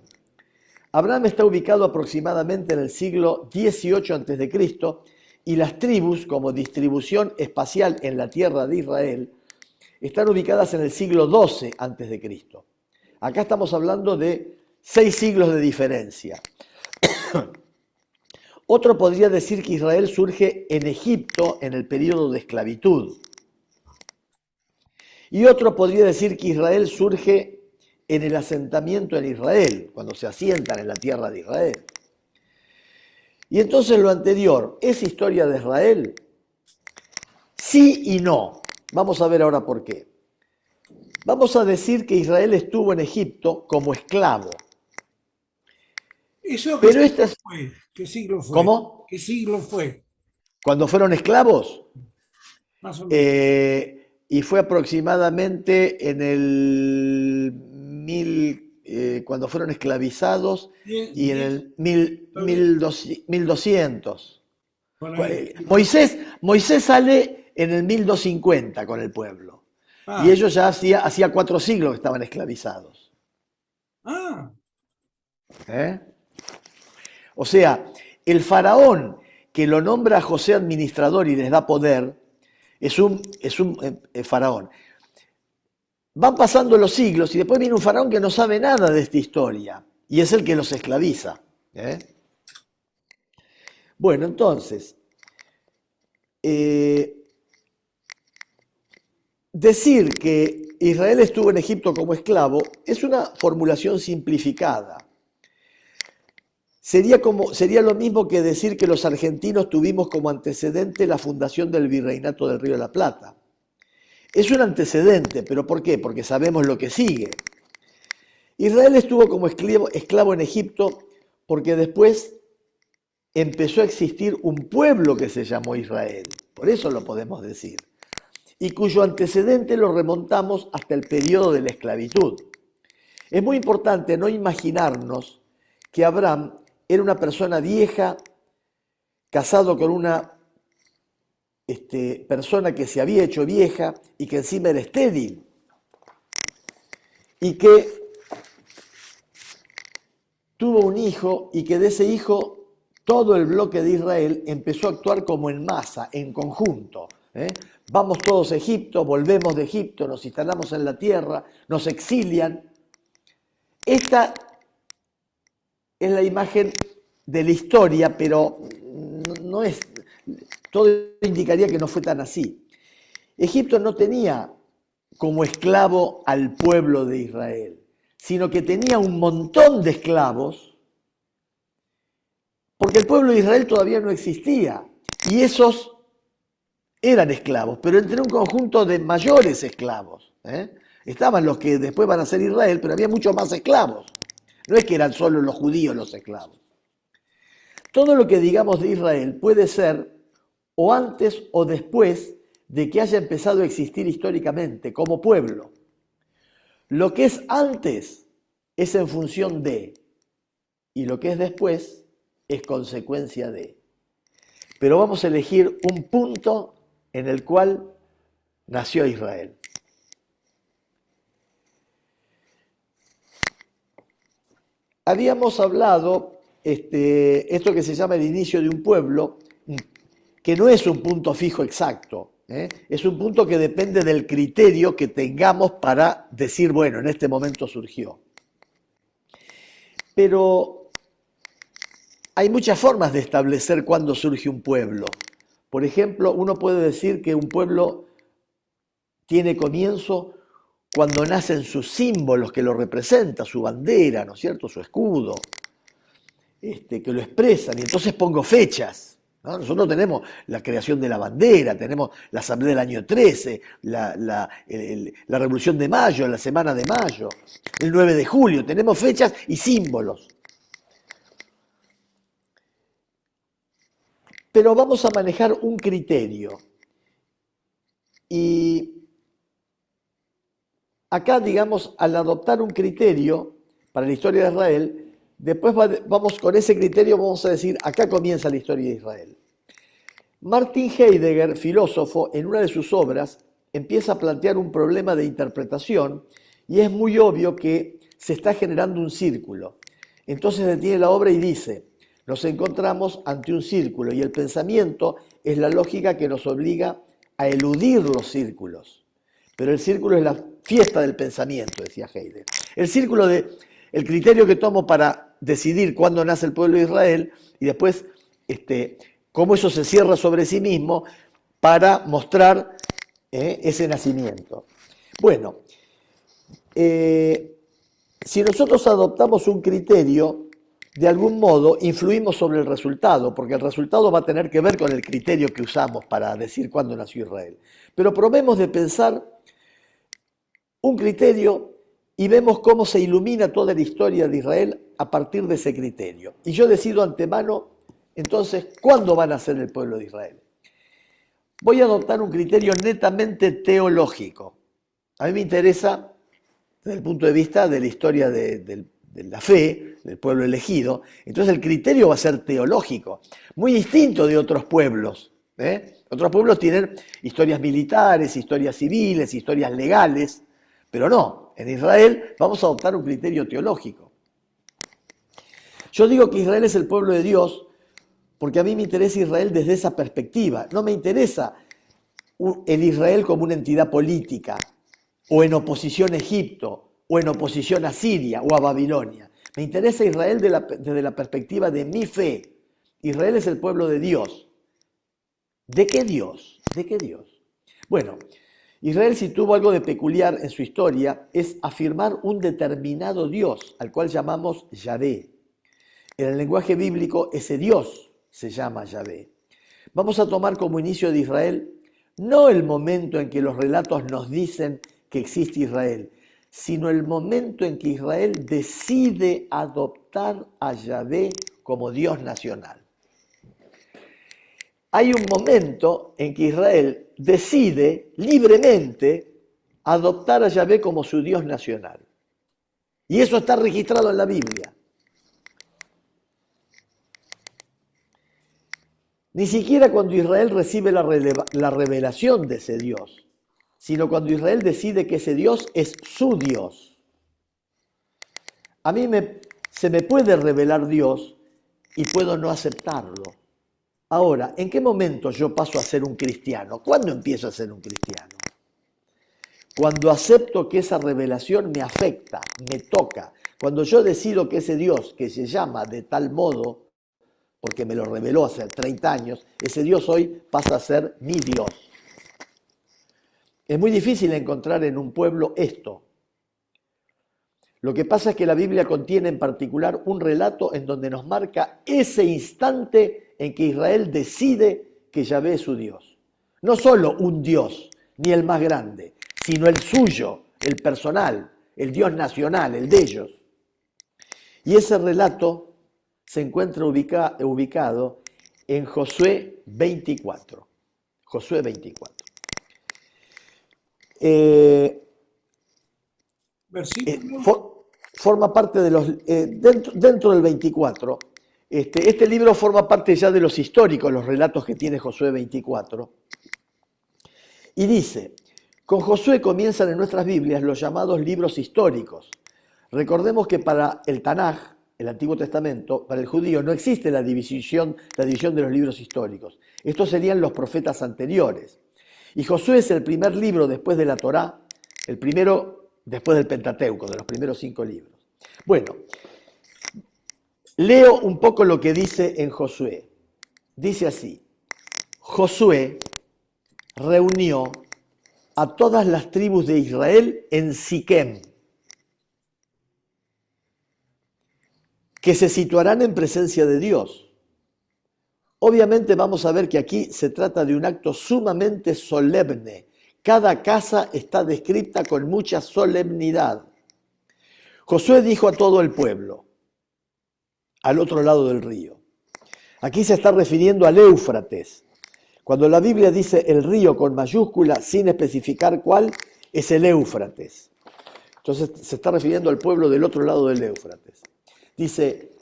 Abraham está ubicado aproximadamente en el siglo XVIII a.C. y las tribus, como distribución espacial en la tierra de Israel, están ubicadas en el siglo XII a.C. Acá estamos hablando de 6 siglos de diferencia. Otro podría decir que Israel surge en Egipto en el periodo de esclavitud. Y otro podría decir que Israel surge en el asentamiento en Israel, cuando se asientan en la tierra de Israel. Y entonces lo anterior, ¿es historia de Israel? Sí y no. Vamos a ver ahora por qué. Vamos a decir que Israel estuvo en Egipto como esclavo. ¿Eso Pero qué siglo fue? ¿Cómo? ¿Qué siglo fue? ¿Cuando fueron esclavos? Más o menos. Y fue aproximadamente en el cuando fueron esclavizados, y en el 1200. Moisés sale en el 1250 con el pueblo. Y ellos ya hacía 4 siglos que estaban esclavizados. O sea, el faraón que lo nombra a José administrador y les da poder, es un faraón. Van pasando los siglos y después viene un faraón que no sabe nada de esta historia y es el que los esclaviza. Bueno, entonces, decir que Israel estuvo en Egipto como esclavo es una formulación simplificada. Sería lo mismo que decir que los argentinos tuvimos como antecedente la fundación del Virreinato del Río de la Plata. Es un antecedente, ¿pero por qué? Porque sabemos lo que sigue. Israel estuvo como esclavo en Egipto porque después empezó a existir un pueblo que se llamó Israel. Por eso lo podemos decir. Y cuyo antecedente lo remontamos hasta el periodo de la esclavitud. Es muy importante no imaginarnos que Abraham era una persona vieja, casado con una persona que se había hecho vieja y que encima era estéril. Y que tuvo un hijo y que de ese hijo todo el bloque de Israel empezó a actuar como en masa, en conjunto. Vamos todos a Egipto, volvemos de Egipto, nos instalamos en la tierra, nos exilian. Esta es la imagen de la historia, pero no es. Todo indicaría que no fue tan así. Egipto no tenía como esclavo al pueblo de Israel, sino que tenía un montón de esclavos, porque el pueblo de Israel todavía no existía, y esos eran esclavos, pero entre un conjunto de mayores esclavos. Estaban los que después van a ser Israel, pero había muchos más esclavos. No es que eran solo los judíos los esclavos. Todo lo que digamos de Israel puede ser o antes o después de que haya empezado a existir históricamente como pueblo. Lo que es antes es en función de, y lo que es después es consecuencia de. Pero vamos a elegir un punto en el cual nació Israel. Habíamos hablado, esto que se llama el inicio de un pueblo, que no es un punto fijo exacto, Es un punto que depende del criterio que tengamos para decir, bueno, en este momento surgió. Pero hay muchas formas de establecer cuándo surge un pueblo. Por ejemplo, uno puede decir que un pueblo tiene comienzo cuando nacen sus símbolos que lo representan, su bandera, ¿no es cierto?, su escudo, que lo expresan, y entonces pongo fechas, ¿no? Nosotros tenemos la creación de la bandera, tenemos la asamblea del año 13, la Revolución de Mayo, la Semana de Mayo, el 9 de julio, tenemos fechas y símbolos. Pero vamos a manejar un criterio. Y acá, digamos, al adoptar un criterio para la historia de Israel, después vamos con ese criterio, vamos a decir, acá comienza la historia de Israel. Martin Heidegger, filósofo, en una de sus obras, empieza a plantear un problema de interpretación y es muy obvio que se está generando un círculo. Entonces detiene la obra y dice, nos encontramos ante un círculo y el pensamiento es la lógica que nos obliga a eludir los círculos. Pero el círculo es la fiesta del pensamiento, decía Heidegger. El criterio que tomo para decidir cuándo nace el pueblo de Israel y después cómo eso se cierra sobre sí mismo para mostrar ese nacimiento. Bueno, si nosotros adoptamos un criterio, de algún modo influimos sobre el resultado, porque el resultado va a tener que ver con el criterio que usamos para decir cuándo nació Israel. Pero probemos de pensar un criterio y vemos cómo se ilumina toda la historia de Israel a partir de ese criterio. Y yo decido antemano, entonces, ¿cuándo va a nacer el pueblo de Israel? Voy a adoptar un criterio netamente teológico. A mí me interesa, desde el punto de vista de la historia de la fe, del pueblo elegido, entonces el criterio va a ser teológico, muy distinto de otros pueblos. Otros pueblos tienen historias militares, historias civiles, historias legales, pero no, en Israel vamos a adoptar un criterio teológico. Yo digo que Israel es el pueblo de Dios porque a mí me interesa Israel desde esa perspectiva. No me interesa el Israel como una entidad política, o en oposición a Egipto, o en oposición a Siria o a Babilonia. Me interesa Israel desde la perspectiva de mi fe. Israel es el pueblo de Dios. ¿De qué Dios? ¿De qué Dios? Bueno, Israel, si tuvo algo de peculiar en su historia, es afirmar un determinado Dios, al cual llamamos Yahvé. En el lenguaje bíblico, ese Dios se llama Yahvé. Vamos a tomar como inicio de Israel no el momento en que los relatos nos dicen que existe Israel, sino el momento en que Israel decide adoptar a Yahvé como Dios nacional. Hay un momento en que Israel decide libremente adoptar a Yahvé como su Dios nacional. Y eso está registrado en la Biblia. Ni siquiera cuando Israel recibe la revelación de ese Dios, sino cuando Israel decide que ese Dios es su Dios. A mí se me puede revelar Dios y puedo no aceptarlo. Ahora, ¿en qué momento yo paso a ser un cristiano? ¿Cuándo empiezo a ser un cristiano? Cuando acepto que esa revelación me afecta, me toca. Cuando yo decido que ese Dios, que se llama de tal modo, porque me lo reveló hace 30 años, ese Dios hoy pasa a ser mi Dios. Es muy difícil encontrar en un pueblo esto. Lo que pasa es que la Biblia contiene en particular un relato en donde nos marca ese instante en que Israel decide que Yahvé es su Dios. No solo un Dios, ni el más grande, sino el suyo, el personal, el Dios nacional, el de ellos. Y ese relato se encuentra ubicado en Josué 24. Josué 24. Forma parte de los... dentro del 24, este libro forma parte ya de los históricos, los relatos que tiene Josué 24. Y dice, con Josué comienzan en nuestras Biblias los llamados libros históricos. Recordemos que para el Tanaj, el Antiguo Testamento, para el judío no existe la división de los libros históricos. Estos serían los profetas anteriores. Y Josué es el primer libro después de la Torá, el primero después del Pentateuco, de los primeros 5 libros. Bueno, leo un poco lo que dice en Josué. Dice así: Josué reunió a todas las tribus de Israel en Siquem, que se situarán en presencia de Dios. Obviamente vamos a ver que aquí se trata de un acto sumamente solemne. Cada casa está descrita con mucha solemnidad. Josué dijo a todo el pueblo, al otro lado del río. Aquí se está refiriendo al Éufrates. Cuando la Biblia dice el río con mayúscula, sin especificar cuál, es el Éufrates. Entonces se está refiriendo al pueblo del otro lado del Éufrates. Dice,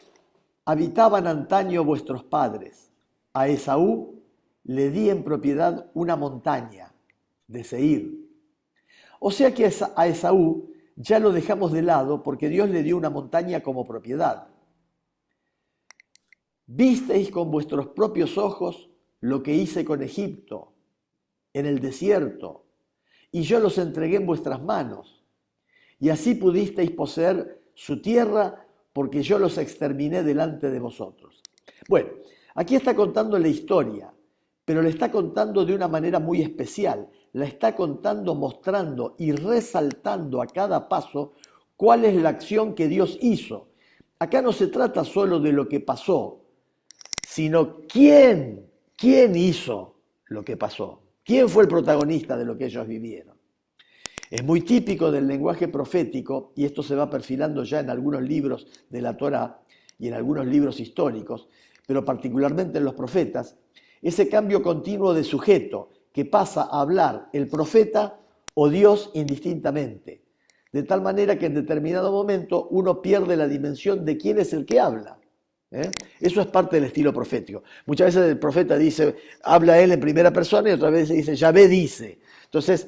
habitaban antaño vuestros padres. A Esaú le di en propiedad una montaña de Seir. O sea que a Esaú ya lo dejamos de lado porque Dios le dio una montaña como propiedad. Visteis con vuestros propios ojos lo que hice con Egipto, en el desierto, y yo los entregué en vuestras manos. Y así pudisteis poseer su tierra porque yo los exterminé delante de vosotros. Bueno, aquí está contando la historia, pero la está contando de una manera muy especial. La está contando mostrando y resaltando a cada paso cuál es la acción que Dios hizo. Acá no se trata solo de lo que pasó, sino quién hizo lo que pasó. ¿Quién fue el protagonista de lo que ellos vivieron? Es muy típico del lenguaje profético, y esto se va perfilando ya en algunos libros de la Torá y en algunos libros históricos, pero particularmente en los profetas, ese cambio continuo de sujeto que pasa a hablar el profeta o Dios indistintamente, de tal manera que en determinado momento uno pierde la dimensión de quién es el que habla. Eso es parte del estilo profético. Muchas veces el profeta dice, habla él en primera persona y otras veces dice, Yahvé dice. Entonces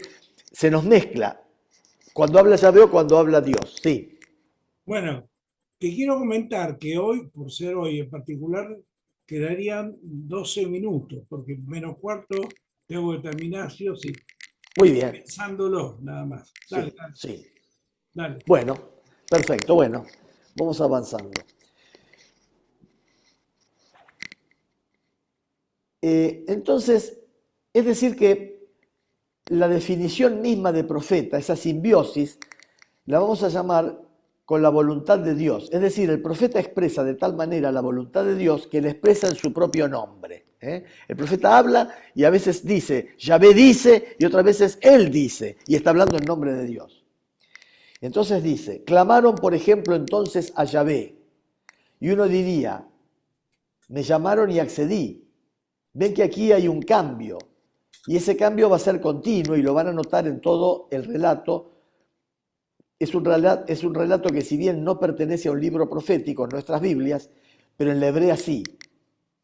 se nos mezcla cuando habla Yahvé o cuando habla Dios. Sí. Bueno, te quiero comentar que hoy, por ser hoy en particular, quedarían 12 minutos, porque menos cuarto tengo que terminar, sí o sí. Muy bien. Pensándolo, nada más. Dale, Sí, dale, sí. dale. Bueno, perfecto. Bueno, vamos avanzando. Entonces, es decir que la definición misma de profeta, esa simbiosis, la vamos a llamar con la voluntad de Dios. Es decir, el profeta expresa de tal manera la voluntad de Dios que la expresa en su propio nombre. El profeta habla y a veces dice, Yahvé dice, y otras veces él dice, y está hablando en nombre de Dios. Entonces dice, clamaron por ejemplo entonces a Yahvé, y uno diría, me llamaron y accedí. Ven que aquí hay un cambio, y ese cambio va a ser continuo, y lo van a notar en todo el relato. Es un relato que si bien no pertenece a un libro profético en nuestras Biblias, pero en la hebrea sí.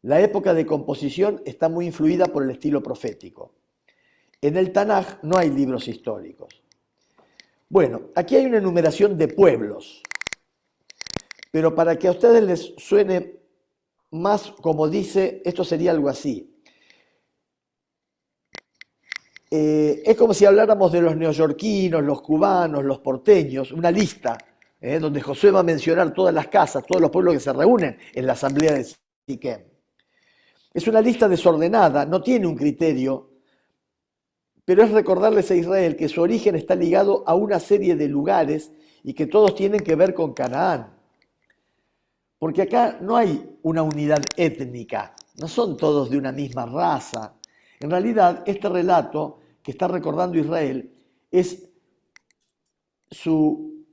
La época de composición está muy influida por el estilo profético. En el Tanaj no hay libros históricos. Bueno, aquí hay una enumeración de pueblos, pero para que a ustedes les suene más como dice, esto sería algo así. Es como si habláramos de los neoyorquinos, los cubanos, los porteños, una lista donde Josué va a mencionar todas las casas, todos los pueblos que se reúnen en la asamblea de Siquem. Es una lista desordenada, no tiene un criterio, pero es recordarles a Israel que su origen está ligado a una serie de lugares y que todos tienen que ver con Canaán. Porque acá no hay una unidad étnica, no son todos de una misma raza. En realidad, este relato que está recordando Israel es su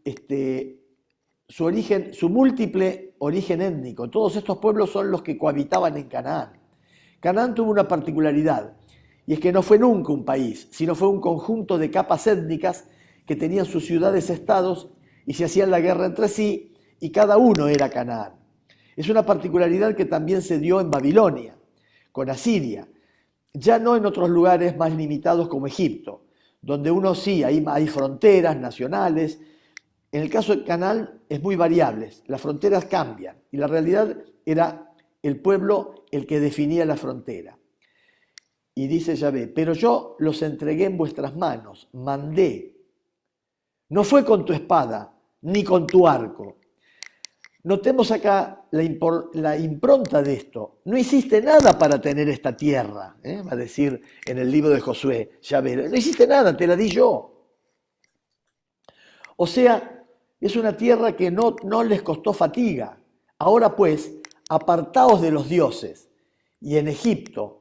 origen, su múltiple origen étnico. Todos estos pueblos son los que cohabitaban en Canaán. Canaán tuvo una particularidad, y es que no fue nunca un país, sino fue un conjunto de capas étnicas que tenían sus ciudades-estados y se hacían la guerra entre sí, y cada uno era Canaán. Es una particularidad que también se dio en Babilonia, con Asiria, ya no en otros lugares más limitados como Egipto, donde uno sí, hay fronteras nacionales. En el caso de Canaán es muy variable, las fronteras cambian, y la realidad era el pueblo el que definía la frontera. Y dice Yahvé, pero yo los entregué en vuestras manos, mandé. No fue con tu espada, ni con tu arco. Notemos acá la impronta de esto. No hiciste nada para tener esta tierra, va a decir en el libro de Josué, Yahvé. No hiciste nada, te la di yo. O sea, es una tierra que no les costó fatiga. Ahora pues, apartaos de los dioses y en Egipto,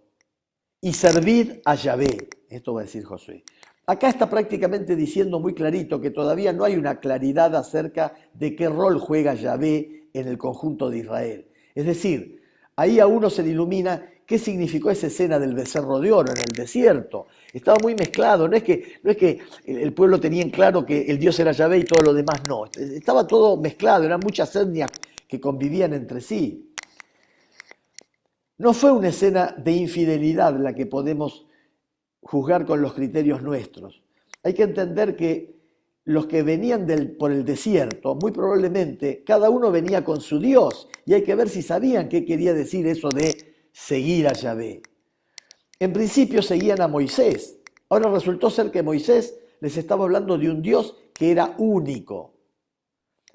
y servid a Yahvé. Esto va a decir Josué. Acá está prácticamente diciendo muy clarito que todavía no hay una claridad acerca de qué rol juega Yahvé en el conjunto de Israel. Es decir, ahí a uno se le ilumina qué significó esa escena del becerro de oro en el desierto. Estaba muy mezclado, no es que el pueblo tenía en claro que el Dios era Yahvé y todo lo demás no. Estaba todo mezclado, eran muchas etnias que convivían entre sí. No fue una escena de infidelidad la que podemos juzgar con los criterios nuestros. Hay que entender que los que venían por el desierto, muy probablemente cada uno venía con su Dios, y hay que ver si sabían qué quería decir eso de seguir a Yahvé. En principio seguían a Moisés. Ahora resultó ser que Moisés les estaba hablando de un Dios que era único.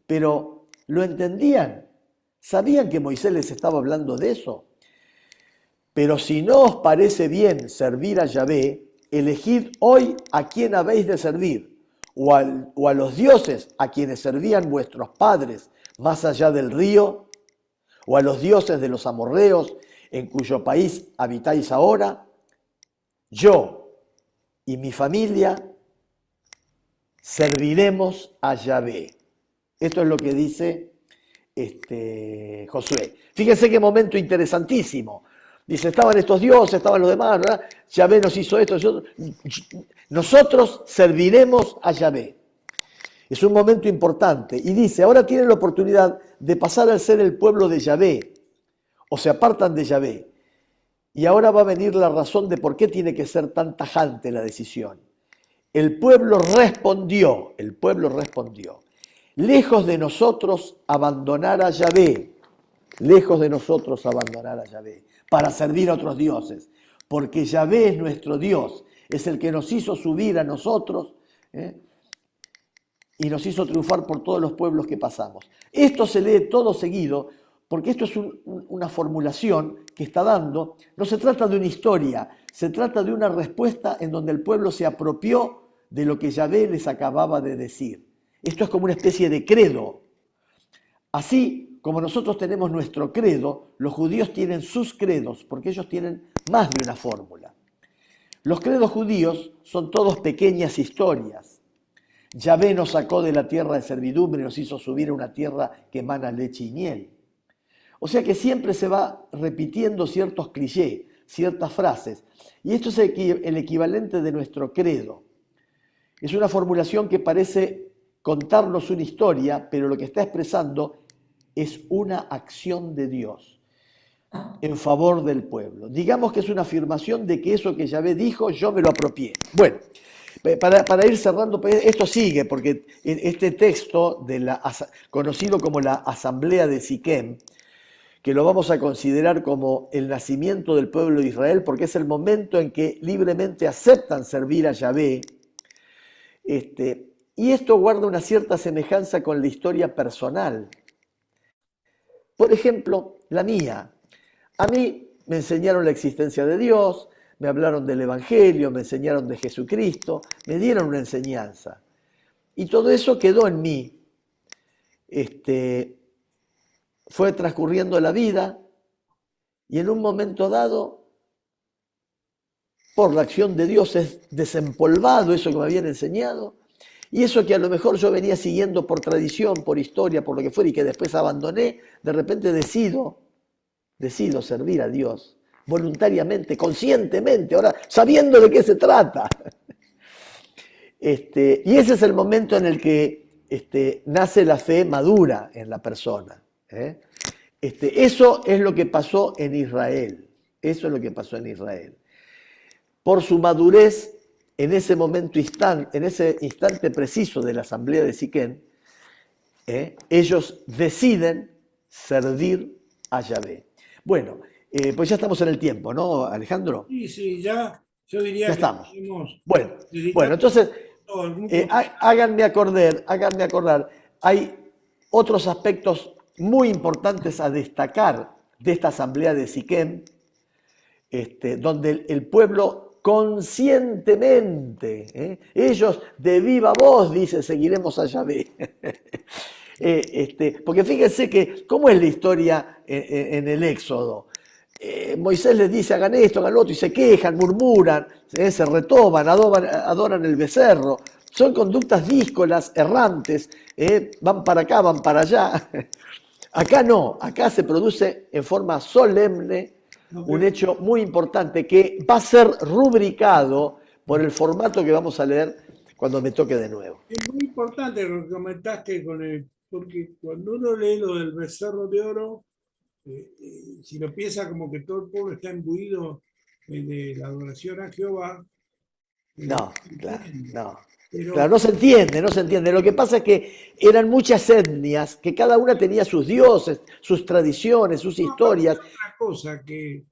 Pero ¿lo entendían? ¿Sabían que Moisés les estaba hablando de eso? Pero si no os parece bien servir a Yahvé, elegid hoy a quién habéis de servir, o a los dioses a quienes servían vuestros padres más allá del río, o a los dioses de los amorreos en cuyo país habitáis ahora. Yo y mi familia serviremos a Yahvé. Esto es lo que dice Josué. Fíjense qué momento interesantísimo. Dice, estaban estos dioses, estaban los demás, ¿verdad? Yahvé nos hizo esto, nosotros serviremos a Yahvé. Es un momento importante. Y dice, ahora tienen la oportunidad de pasar a ser el pueblo de Yahvé, o se apartan de Yahvé. Y ahora va a venir la razón de por qué tiene que ser tan tajante la decisión. El pueblo respondió, lejos de nosotros abandonar a Yahvé, lejos de nosotros abandonar a Yahvé, para servir a otros dioses, porque Yahvé es nuestro Dios, es el que nos hizo subir a nosotros y nos hizo triunfar por todos los pueblos que pasamos. Esto se lee todo seguido, porque esto es una formulación que está dando, no se trata de una historia, se trata de una respuesta en donde el pueblo se apropió de lo que Yahvé les acababa de decir. Esto es como una especie de credo. Así como nosotros tenemos nuestro credo, los judíos tienen sus credos, porque ellos tienen más de una fórmula. Los credos judíos son todos pequeñas historias. Yahvé nos sacó de la tierra de servidumbre y nos hizo subir a una tierra que emana leche y miel. O sea que siempre se va repitiendo ciertos clichés, ciertas frases. Y esto es el equivalente de nuestro credo. Es una formulación que parece contarnos una historia, pero lo que está expresando es una acción de Dios en favor del pueblo. Digamos que es una afirmación de que eso que Yahvé dijo, yo me lo apropié. Bueno, para ir cerrando, esto sigue, porque este texto conocido como la Asamblea de Siquem, que lo vamos a considerar como el nacimiento del pueblo de Israel, porque es el momento en que libremente aceptan servir a Yahvé, y esto guarda una cierta semejanza con la historia personal. Por ejemplo, la mía. A mí me enseñaron la existencia de Dios, me hablaron del Evangelio, me enseñaron de Jesucristo, me dieron una enseñanza. Y todo eso quedó en mí. Fue transcurriendo la vida y en un momento dado, por la acción de Dios, es desempolvado eso que me habían enseñado. Y eso que a lo mejor yo venía siguiendo por tradición, por historia, por lo que fuera, y que después abandoné, de repente decido servir a Dios voluntariamente, conscientemente, ahora sabiendo de qué se trata. Y ese es el momento en el que nace la fe madura en la persona. Eso es lo que pasó en Israel. Eso es lo que pasó en Israel. Por su madurez, en ese momento, en ese instante preciso de la asamblea de Siquem, ellos deciden servir a Yahvé. Bueno, pues ya estamos en el tiempo, ¿no, Alejandro? Sí, sí, ya yo Ya diría que estamos. tenemos Bueno, bueno, dedicado entonces todo el grupo. háganme acordar, hay otros aspectos muy importantes a destacar de esta asamblea de Siquem, donde el pueblo conscientemente, ellos de viva voz dicen, seguiremos a Yahvé. Porque fíjense que, ¿cómo es la historia en el Éxodo? Moisés les dice, hagan esto, hagan lo otro, y se quejan, murmuran, se retoman, adoran el becerro. Son conductas díscolas, errantes, van para acá, van para allá. Acá no, acá se produce en forma solemne Lo un que hecho muy importante que va a ser rubricado por el formato que vamos a leer cuando me toque de nuevo. es muy importante lo que comentaste porque cuando uno lee lo del becerro de oro, si lo piensa como que todo el pueblo está imbuido en la adoración a Jehová, no No, se claro, entiende. no. Claro, Pero no se entiende, no se entiende. Lo que pasa es que eran muchas etnias, que cada una tenía sus dioses, sus tradiciones, sus no, aparte historias. hay otra cosa que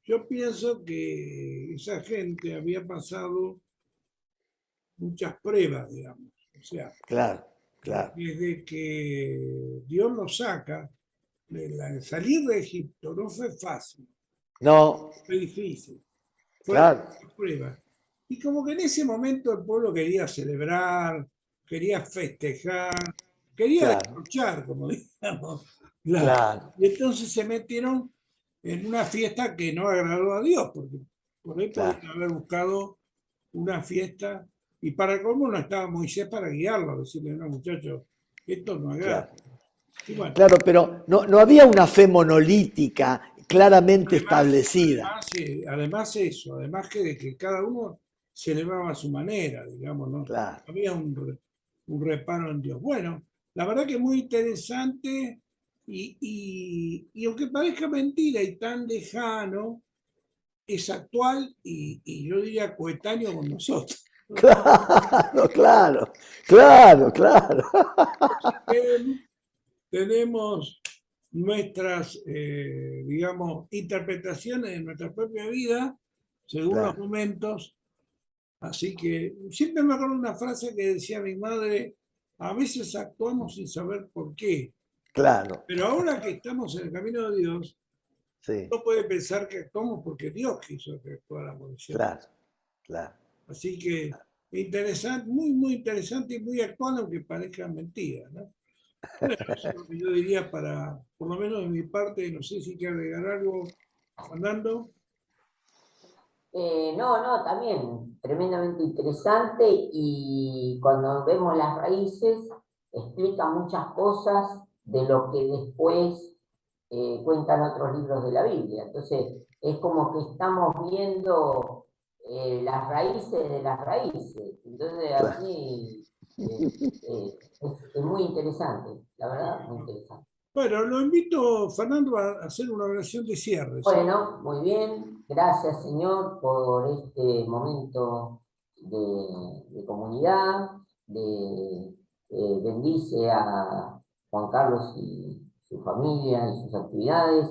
yo pienso que esa gente había pasado muchas pruebas, digamos. O sea, Claro, claro. desde que Dios los saca, salir de Egipto no fue fácil, No, fue difícil, fueron claro, muchas pruebas. Y como que en ese momento el pueblo quería celebrar, quería festejar, quería claro, derrochar, como digamos. Claro. claro, Y entonces se metieron en una fiesta que no agradó a Dios, porque por ahí claro, podían haber buscado una fiesta, y para cómo no estaba Moisés para guiarlo, decirle, no, muchachos, esto no agrada. claro. Y bueno, Claro, pero no había una fe monolítica claramente además, establecida. además eso, además que cada uno celebraba a su manera, digamos, ¿no? Claro, Había un reparo en Dios. Bueno, la verdad que es muy interesante y aunque parezca mentira y tan lejano, es actual y yo diría coetáneo con nosotros. claro, claro, claro, claro. Tenemos nuestras, digamos, interpretaciones de nuestra propia vida según los Claro, momentos. Así que siempre me acuerdo una frase que decía mi madre, a veces actuamos sin saber por qué, claro, pero ahora que estamos en el camino de Dios, sí, no puede pensar que actuamos porque Dios quiso que actuáramos, ¿cierto? claro, claro. Así que interesante, muy, muy interesante y muy actual, aunque parezca mentira, ¿no? Bueno, eso es lo que yo diría por lo menos de mi parte, no sé si quiere agregar algo, Fernando. No, no, también tremendamente interesante y cuando vemos las raíces explica muchas cosas de lo que después cuentan otros libros de la Biblia. Entonces es como que estamos viendo las raíces de las raíces. Entonces Claro. así es muy interesante, la verdad, muy interesante. Bueno, lo invito, Fernando, a hacer una oración de cierre, ¿sí? Bueno, muy bien. Gracias, Señor, por este momento de comunidad. Bendice a Juan Carlos y su familia y sus actividades.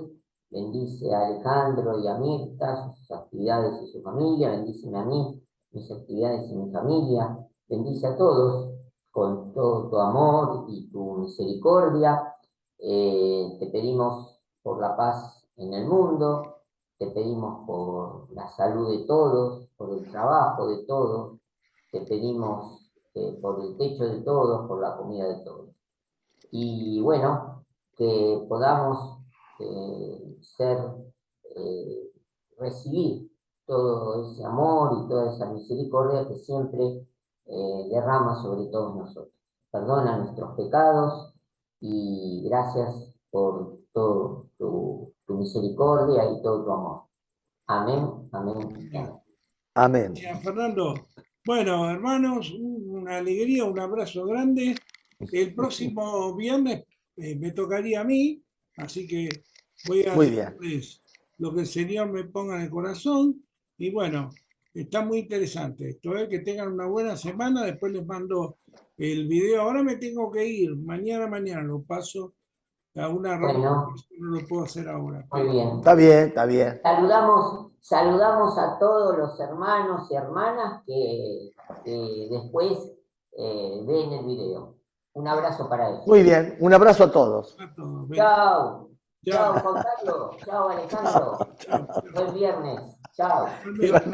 Bendice a Alejandro y a Mirta, sus actividades y su familia. Bendíceme a mí, mis actividades y mi familia. Bendice a todos con todo tu amor y tu misericordia. Te pedimos por la paz en el mundo, te pedimos por la salud de todos, por el trabajo de todos, te pedimos por el techo de todos, por la comida de todos. Y bueno, que podamos ser, eh, recibir todo ese amor y toda esa misericordia que siempre derrama sobre todos nosotros. Perdona nuestros pecados y gracias por todo tu misericordia y todo tu amor. Amén, amén, Bien. amén. Amén. Bien, Fernando. Bueno, hermanos, una alegría, un abrazo grande. El próximo viernes me tocaría a mí, así que voy a Muy bien. hacerles lo que el Señor me ponga en el corazón. Y bueno, está muy interesante esto, ¿eh? Que tengan una buena semana. Después les mando el video. Ahora me tengo que ir, mañana lo paso una Bueno. no lo puedo hacer ahora. Muy bien. Está bien, está bien. Saludamos a todos los hermanos y hermanas que después ven el video. Un abrazo para ellos. Muy bien, un abrazo a todos. A todos. Chao. Chao. Chao, Juan Carlos. Chao, Alejandro. Chao. Buen viernes. Chao. Igualmente.